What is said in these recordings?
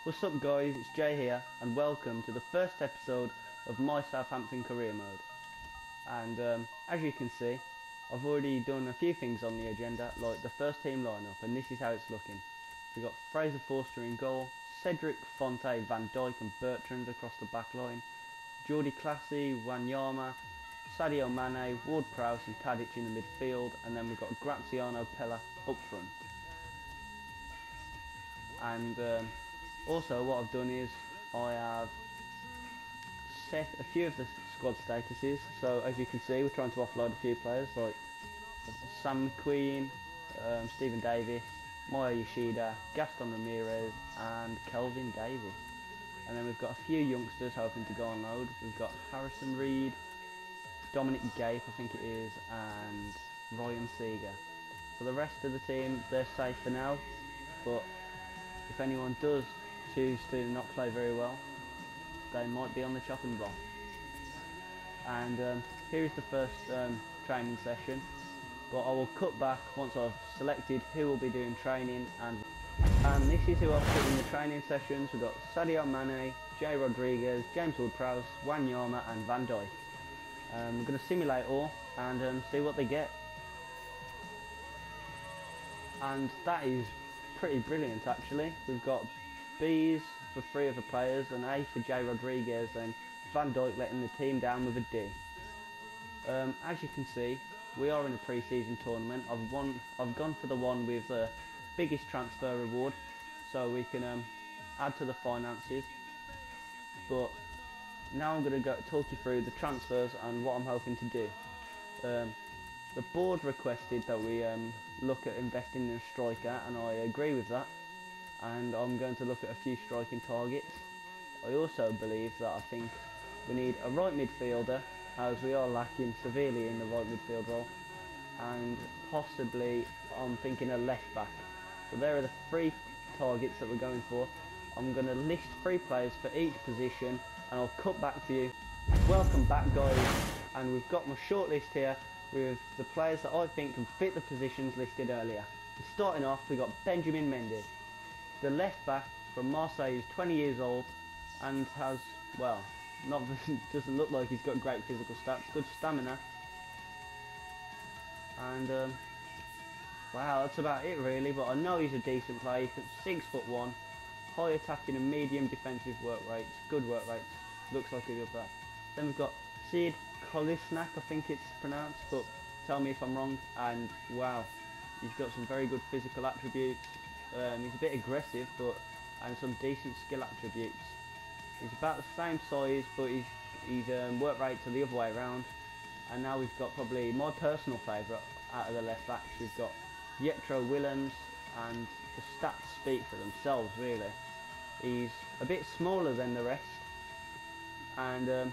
What's up guys, it's Jay here and welcome to the first episode of my Southampton career mode. And as you can see, I've already done a few things on the agenda, like the first team lineup, and this is how it's looking. We've got Fraser Forster in goal, Cedric, Fonte, Van Dijk and Bertrand across the back line, Jordi Classy, Wanyama, Sadio Mane, Ward-Prowse and Tadic in the midfield, and then we've got Graziano Pella up front. And also what I've done is I have set a few of the squad statuses. So as you can see, we're trying to offload a few players like Sam McQueen, Stephen Davis, Maya Yoshida, Gaston Ramirez and Kelvin Davis. And then we've got a few youngsters hoping to go on load. We've got Harrison Reed, Dominic Gape I think it is, and Ryan Seeger. For the rest of the team, they're safe for now, but if anyone does choose to not play very well, they might be on the chopping block. And here is the first training session, but I will cut back once I've selected who will be doing training. And this is who I've put in the training sessions. We've got Sadio Mane, Jay Rodriguez, James Ward-Prowse, Wanyama and Van Dijk. We're going to simulate all and see what they get. And that is pretty brilliant actually. We've got B's for 3 of the players, an A for Jay Rodriguez and Van Dijk letting the team down with a D. As you can see, we are in a pre-season tournament. I've gone for the one with the biggest transfer reward, so we can add to the finances. But now I'm going to talk you through the transfers and what I'm hoping to do. The board requested that we look at investing in a striker, and I agree with that, and I'm going to look at a few striking targets. I also believe that I think we need a right midfielder, as we are lacking severely in the right midfield role, and possibly I'm thinking a left back. So there are the 3 targets that we're going for. I'm going to list 3 players for each position and I'll cut back to you. Welcome back guys, and we've got my shortlist here with the players that I think can fit the positions listed earlier. Starting off, we've got Benjamin Mendy, the left back from Marseille, who's 20 years old and has, well, doesn't look like he's got great physical stats, good stamina, and wow, that's about it really. But I know he's a decent player. He's 6'1", high attacking and medium defensive work rates, good work rates, looks like a good player. Then we've got Sid Kolisnak, I think it's pronounced, but tell me if I'm wrong. And wow, he's got some very good physical attributes. He's a bit aggressive, and some decent skill attributes. He's about the same size, but his work rates are the other way around. And now we've got probably my personal favourite out of the left backs. We've got Pietro Willems, and the stats speak for themselves really. He's a bit smaller than the rest, and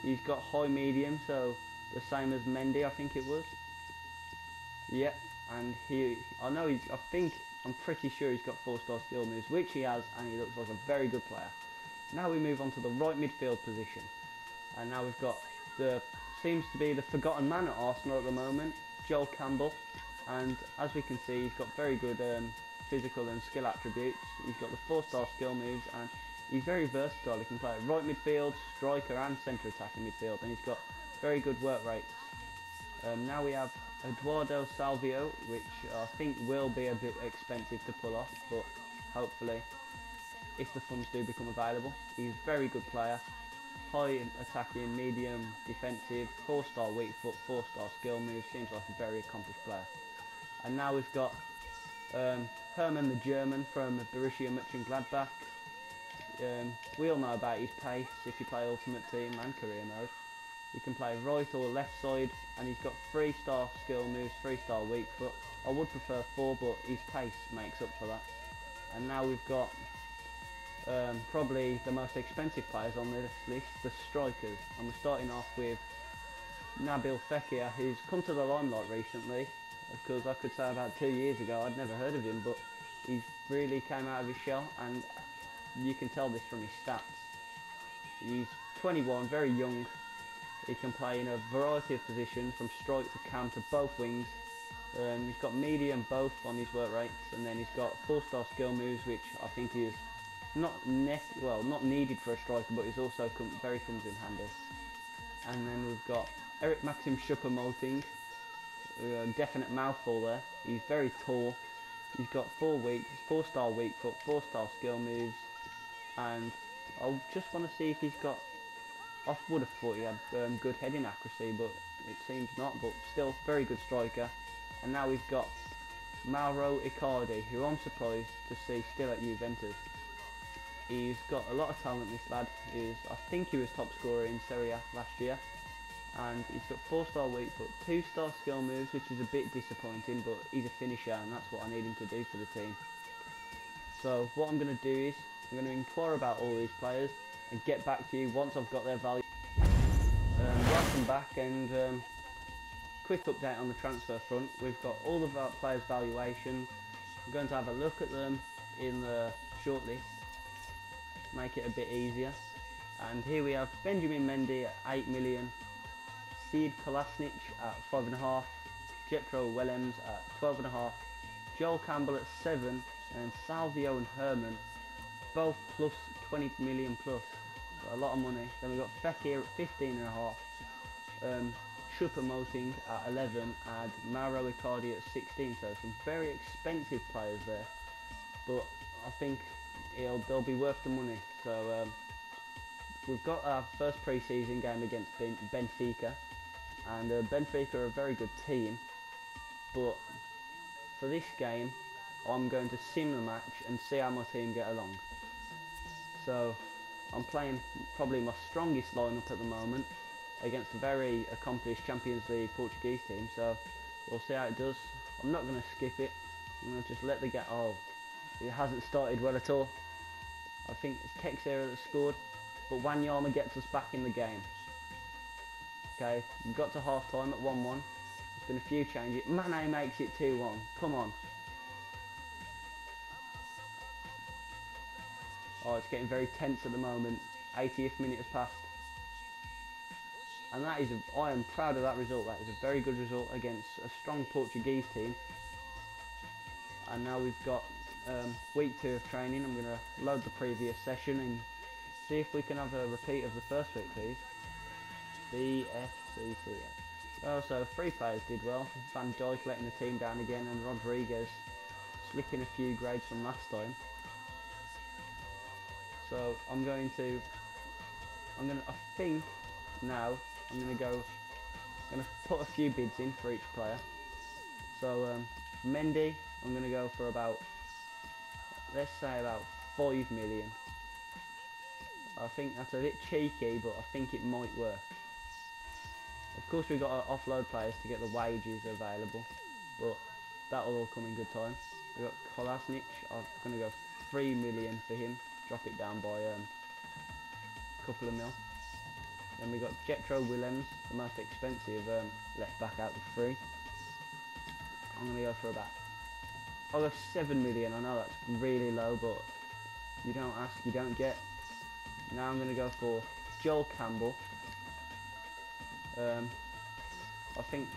he's got high medium, so the same as Mendy I think it was. Yeah, and I'm pretty sure he's got 4-star skill moves, which he has, and he looks like a very good player. Now we move on to the right midfield position, and now we've got seems to be the forgotten man at Arsenal at the moment, Joel Campbell. And as we can see, he's got very good physical and skill attributes. He's got the 4-star skill moves, and he's very versatile. He can play right midfield, striker and centre attacking midfield, and he's got very good work rates. Now we have Eduardo Salvio, which I think will be a bit expensive to pull off, but hopefully if the funds do become available. He's a very good player, high attacking, medium defensive, 4-star weak foot, 4-star skill moves, seems like a very accomplished player. And now we've got Hermann the German from Borussia Mönchengladbach. We all know about his pace if you play Ultimate Team and Career Mode. He can play right or left side, and he's got 3-star skill moves, 3-star weak foot. I would prefer 4, but his pace makes up for that. And now we've got probably the most expensive players on this list, the strikers. And we're starting off with Nabil Fekir, who's come to the limelight recently, because I could say about 2 years ago I'd never heard of him, but he's really came out of his shell, and you can tell this from his stats. He's 21, very young. He can play in a variety of positions, from strike to cam to both wings. He's got medium both on his work rates, and then he's got 4-star skill moves, which I think is not needed for a striker, but he's also very comes in handy. And then we've got Eric Maxim Choupo-Moting, definite mouthful there. He's very tall. He's got 4-star weak foot, 4-star skill moves, and I just want to see if he's got. I would have thought he had good heading accuracy, but it seems not. But still, very good striker. And now we've got Mauro Icardi, who I'm surprised to see still at Juventus. He's got a lot of talent, this lad. I think he was top scorer in Serie A last year. And he's got 4-star weak foot, 2-star skill moves, which is a bit disappointing, but he's a finisher and that's what I need him to do for the team. So what I'm going to do is, I'm going to inquire about all these players and get back to you once I've got their value. Welcome back, and quick update on the transfer front. We've got all the players' valuations. I'm going to have a look at them in the shortlist, make it a bit easier. And here we have Benjamin Mendy at 8 million, Sead Kolasinac at 5.5, Jetro Willems at 12.5, Joel Campbell at 7, and Salvio and Herman both plus 20 million plus. So a lot of money. Then we've got Fekir at 15.5, Choupo-Moting at 11, and Mauro Icardi at 16. So some very expensive players there, but I think they'll be worth the money. So we've got our first pre-season game against Benfica, and Benfica are a very good team, but for this game I'm going to sim the match and see how my team get along. So I'm playing probably my strongest lineup at the moment against a very accomplished Champions League Portuguese team, so we'll see how it does. I'm not going to skip it, I'm going to just let the get. Oh, it hasn't started well at all. I think it's Texera that scored, but Wanyama gets us back in the game. Okay, we got to half time at 1-1. There's been a few changes. Mane makes it 2-1. Come on. Oh, it's getting very tense at the moment. 80th minute has passed. And I am proud of that result. That is a very good result against a strong Portuguese team. And now we've got week 2 of training. I'm going to load the previous session and see if we can have a repeat of the first week, please. BFCC. Oh, so 3 players did well. Van Dijk letting the team down again, and Rodriguez slipping a few grades from last time. So I think now I'm gonna put a few bids in for each player. So Mendy, I'm gonna go for about, let's say about 5 million. I think that's a bit cheeky, but I think it might work. Of course we've got to offload players to get the wages available, but that'll all come in good time. We've got Kolasinac, I'm going to go 3 million for him, drop it down by a couple of mil. Then we got Jetro Willems, the most expensive left back out of 3. I'm going to go for I'll go 7 million, I know that's really low, but you don't ask, you don't get. Now I'm going to go for Joel Campbell. I think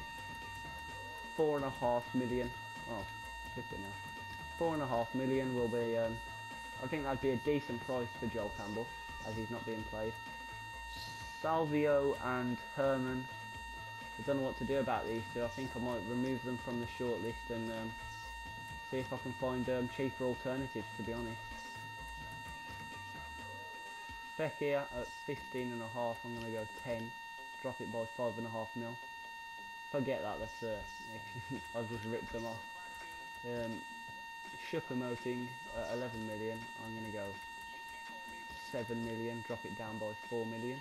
4.5 million. Oh, flipping now. 4.5 million will be. I think that'd be a decent price for Joel Campbell, as he's not being played. Salvio and Herman. I don't know what to do about these two. I think I might remove them from the shortlist and see if I can find cheaper alternatives, to be honest. Fekir at 15.5, I'm going to go 10. Drop it by 5.5 mil. Forget that, that's I've just ripped them off. Choupo-Moting at 11 million, I'm going to go 7 million, drop it down by 4 million.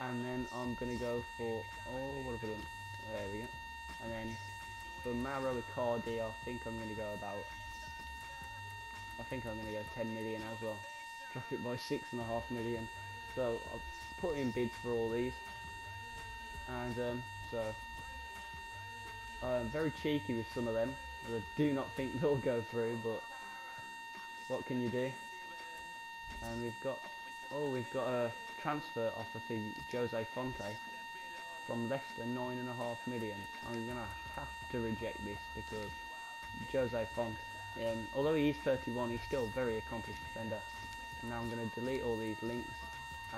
And then I'm going to go for, what have I done? There we go. And then for Mauro Icardi, I think I'm going to go 10 million as well. Drop it by 6.5 million. So I've put in bids for all these, and so I'm very cheeky with some of them. I do not think they'll go through, but what can you do? And we've got a transfer offer for Jose Fonte from Leicester, 9.5 million. I'm gonna have to reject this because Jose Fonte Although he is 31, he's still a very accomplished defender. Now I'm going to delete all these links,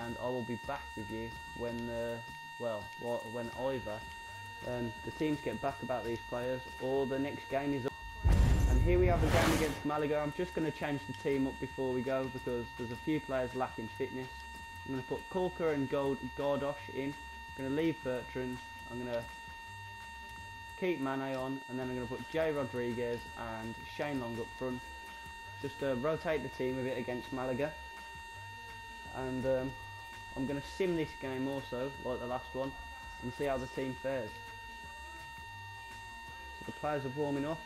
and I will be back with you when, when either the teams get back about these players or the next game is up. And here we have a game against Malaga. I'm just going to change the team up before we go because there's a few players lacking fitness. I'm going to put Corker and Gardosh in. I'm going to leave Bertrand. I'm going to keep Mane on, and then I'm going to put Jay Rodriguez and Shane Long up front. Just rotate the team a bit against Malaga. And I'm going to sim this game also, like the last one, and see how the team fares. So the players are warming up.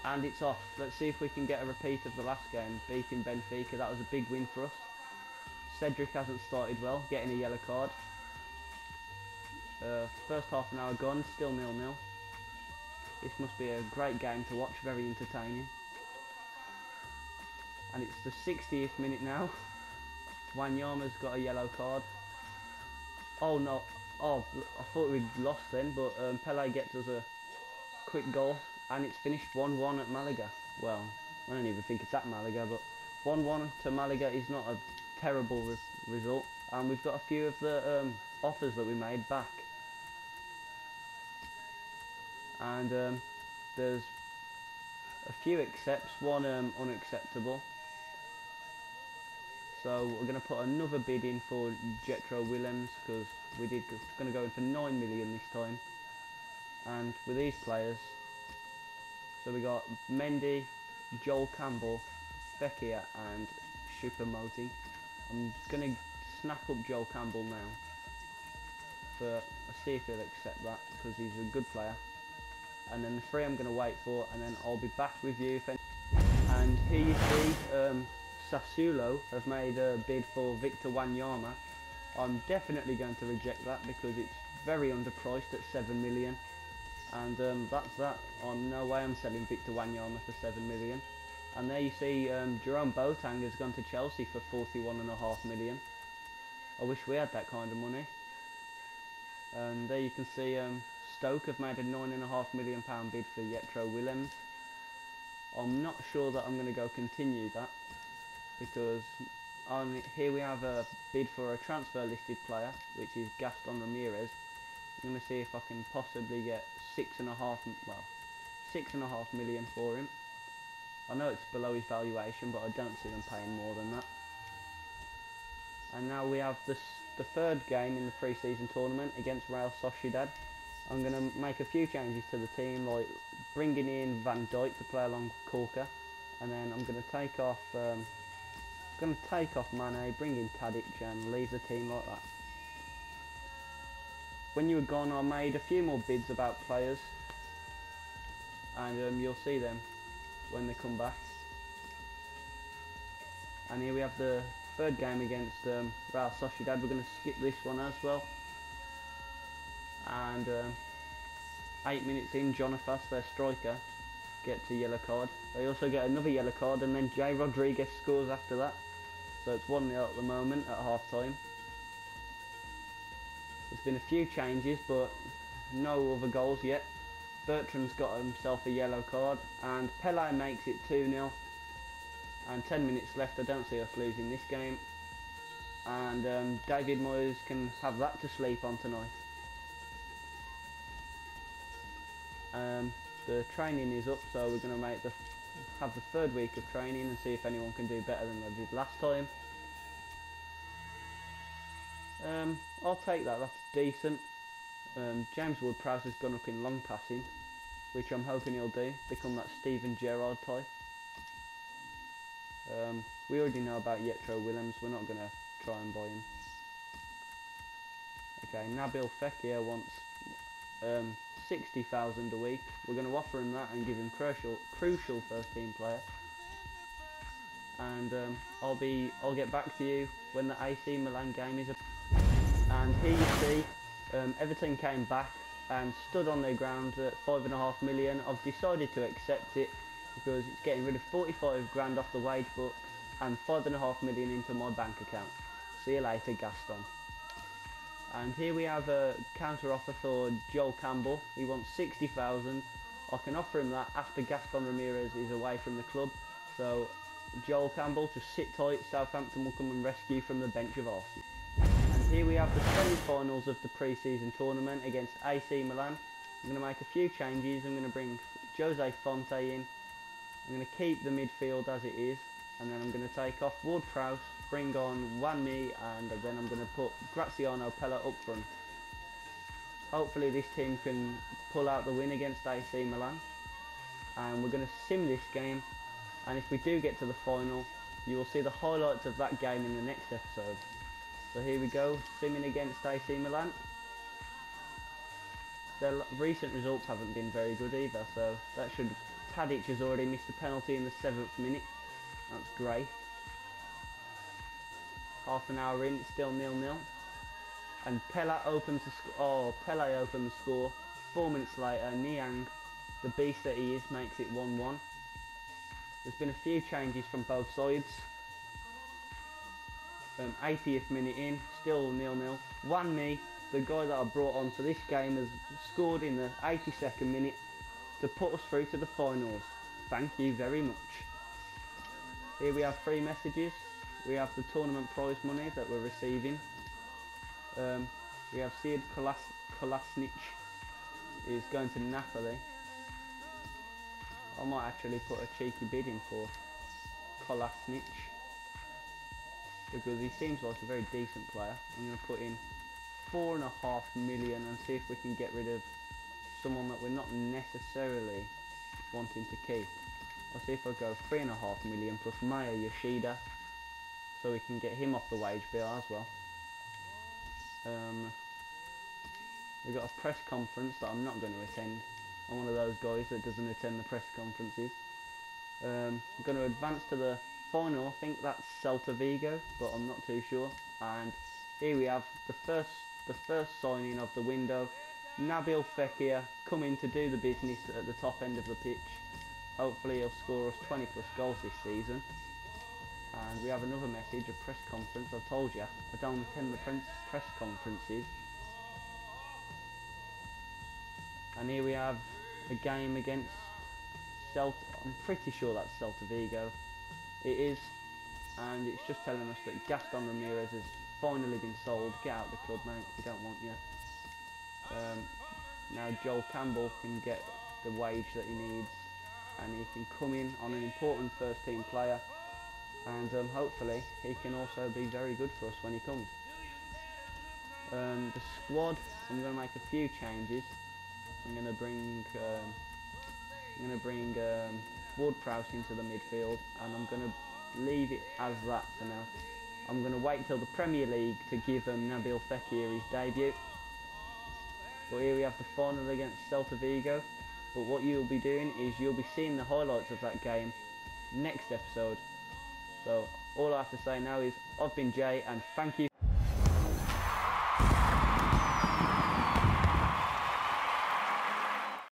And it's off. Let's see if we can get a repeat of the last game, beating Benfica. That was a big win for us. Cedric hasn't started well, getting a yellow card. First half an hour gone, still 0-0. This must be a great game to watch, very entertaining. And it's the 60th minute now. Wanyama's got a yellow card. Oh no, I thought we'd lost then, but Pele gets us a quick goal. And it's finished 1-1 at Malaga. Well, I don't even think it's at Malaga, but 1-1 to Malaga is not a terrible result. And we've got a few of the offers that we made back. And there's a few accepts, one unacceptable. So we're going to put another bid in for Jetro Willems because we're going to go in for 9 million this time. And with these players, so we got Mendy, Joel Campbell, Fekir and Choupo-Moting. I'm going to snap up Joel Campbell now. But I'll see if he'll accept that because he's a good player. And then the three I'm going to wait for, and then I'll be back with you. And here you see Sassuolo have made a bid for Victor Wanyama. I'm definitely going to reject that because it's very underpriced at 7 million. And that's that. No way I'm selling Victor Wanyama for 7 million. And there you see Jerome Boateng has gone to Chelsea for 41.5 million. I wish we had that kind of money. And there you can see Stoke have made a £9.5 million bid for Jetro Willems. I'm not sure that I'm going to go continue that because here we have a bid for a transfer listed player, which is Gaston Ramirez. I'm going to see if I can possibly get 6.5 million for him. I know it's below his valuation, but I don't see them paying more than that. And now we have the third game in the pre-season tournament against Real Sociedad. I'm going to make a few changes to the team, like bringing in Van Dijk to play along with Corker, and then I'm going to take off Mane, bring in Tadic, and leave the team like that. When you were gone, I made a few more bids about players, and you'll see them when they come back. And here we have the third game against Real Sociedad. We're going to skip this one as well. And 8 minutes in, Jonafas, their striker, gets a yellow card. They also get another yellow card, and then Jay Rodriguez scores after that. So it's 1-0 at the moment at half time. There's been a few changes, but no other goals yet. Bertrand's got himself a yellow card, and Pele makes it 2-0. And 10 minutes left. I don't see us losing this game. And David Moyes can have that to sleep on tonight. The training is up, so we're going to have the third week of training and see if anyone can do better than they did last time. I'll take that, that's decent. James Ward-Prowse has gone up in long passing, which I'm hoping he'll do, become that Steven Gerrard type. We already know about Jetro Willems, we're not going to try and buy him. Okay, Nabil Fekir wants 60,000 a week. We're going to offer him that and give him crucial first team player. And I'll get back to you when the AC Milan game is up. And here you see Everton came back and stood on their ground at 5.5 million. I've decided to accept it because it's getting rid of 45 grand off the wage book and 5.5 million into my bank account. See you later, Gaston. And here we have a counter offer for Joel Campbell. He wants 60,000. I can offer him that after Gaston Ramirez is away from the club. So Joel Campbell, just sit tight, Southampton will come and rescue from the bench of Arsenal. And here we have the semi-finals of the pre-season tournament against AC Milan. I'm going to make a few changes. I'm going to bring Jose Fonte in. I'm going to keep the midfield as it is, and then I'm going to take off Ward-Prowse, bring on Wanmi, and then I'm going to put Graziano Pella up front. Hopefully this team can pull out the win against AC Milan, and we're going to sim this game, and if we do get to the final, you will see the highlights of that game in the next episode. So here we go, simming against AC Milan. Their recent results haven't been very good either, so that should... Tadic has already missed a penalty in the 7th minute. That's great. Half an hour in, it's still 0-0. And Pella opens the Pele opens the score. 4 minutes later, Niang, the beast that he is, makes it 1-1. There's been a few changes from both sides. 80th minute in, still 0-0. Wanmi, the guy that I brought on for this game, has scored in the 82nd minute to put us through to the finals. Thank you very much. Here we have 3 messages. We have the tournament prize money that we're receiving. We have Sead Kolasinac is going to Napoli. I might actually put a cheeky bid in for Kolasinac because he seems like a very decent player. I'm going to put in 4.5 million and see if we can get rid of someone that we're not necessarily wanting to keep. I'll see if I go 3.5 million plus Maya Yoshida, so we can get him off the wage bill as well. We've got a press conference that I'm not going to attend. I'm one of those guys that doesn't attend the press conferences. I'm going to advance to the final. I think that's Celta Vigo, but I'm not too sure. And here we have the first signing of the window. Nabil Fekir coming to do the business at the top end of the pitch. Hopefully he'll score us 20 plus goals this season. And we have another message, a press conference. I told you, I don't attend the press conferences. And here we have a game against Celta. I'm pretty sure that's Celta Vigo. It is. And it's just telling us that Gaston Ramirez has finally been sold. Get out of the club, mate. We don't want you. Now Joel Campbell can get the wage that he needs, and he can come in on an important first team player, and hopefully he can also be very good for us when he comes. The squad, I'm going to make a few changes. I'm going to bring Ward-Prowse into the midfield, and I'm going to leave it as that for now. I'm going to wait till the Premier League to give Nabil Fekir his debut. But here we have the final against Celta Vigo. But what you'll be doing is you'll be seeing the highlights of that game next episode. So all I have to say now is I've been Jay, and thank you